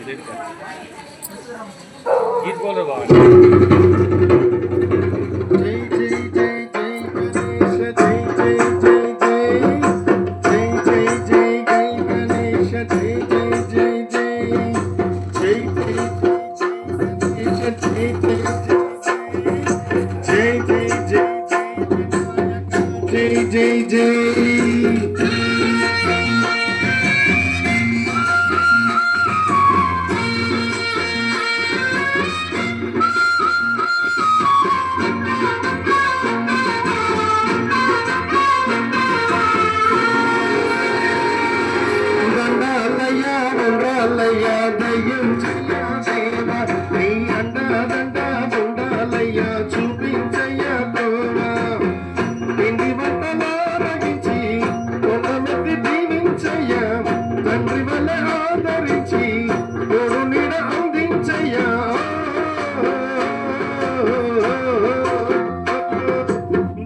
गीत बोल रहे बाबा जय जय దండాలయ్యా దండాలయ్యా దయ్యం చెయ్యా దేవా నీ అండా దండా దండాలయ్యా చూపించయ్యా తోవా పిండి వంటలో రగించి కొండమెత్తి దీవించయ్యా తండ్రి వల్ల ఆదరించి తోడు నీడ అందించయ్యా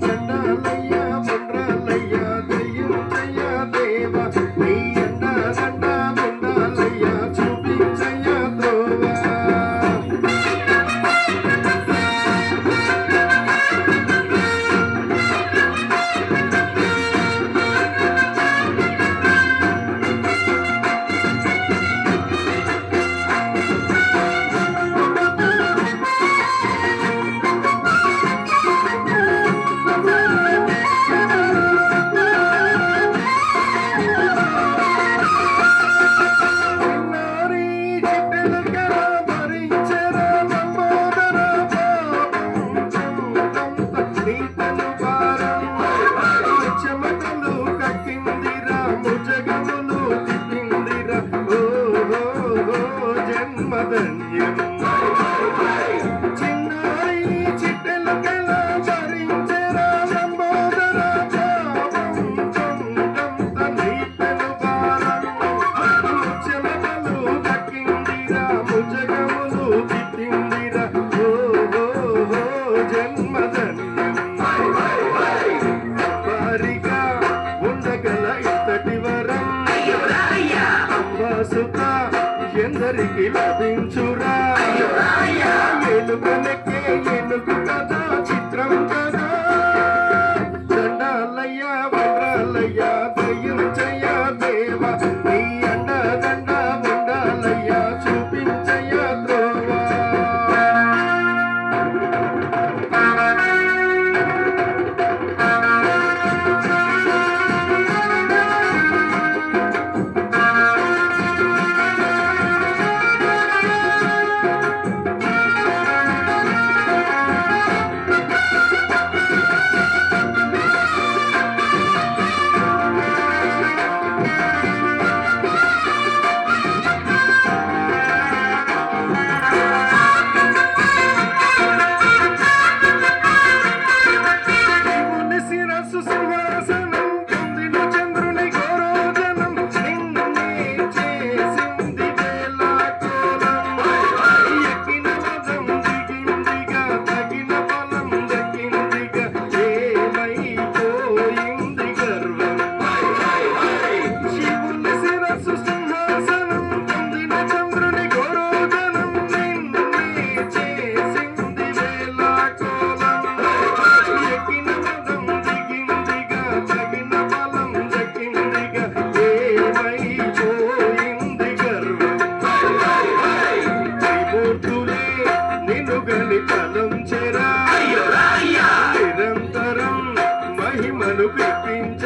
దండాలయ్యా దండాలయ్యా దయ్యం చెయ్యా దేవా నీ అండా దండా దండాలయ్యా చూపించయ్యా తోవా చిన్నారి చిట్టెలకెల భరించెరా లంబోదర పాపం చొండంత నీపెను భారం ముచ్చెమటలు దక్కిందిరా ముజగములు తిట్టిందిరా ఓ జన్మధన్యం వారిగా ఉండగల ఇంతటి వరం అంబాసుత ఎందరికి లభించురా ఎలుకలకే ఎలుగు కదా చిత్రం కదా దండాలయ్యా వండ్రాలయ్యా దయ్యం చెయ్యా దేవా నీ అండ దండ వండాలయ్యా చూపించయ్యా త్రోవా నిరంతరం మహిమను పిలిపించ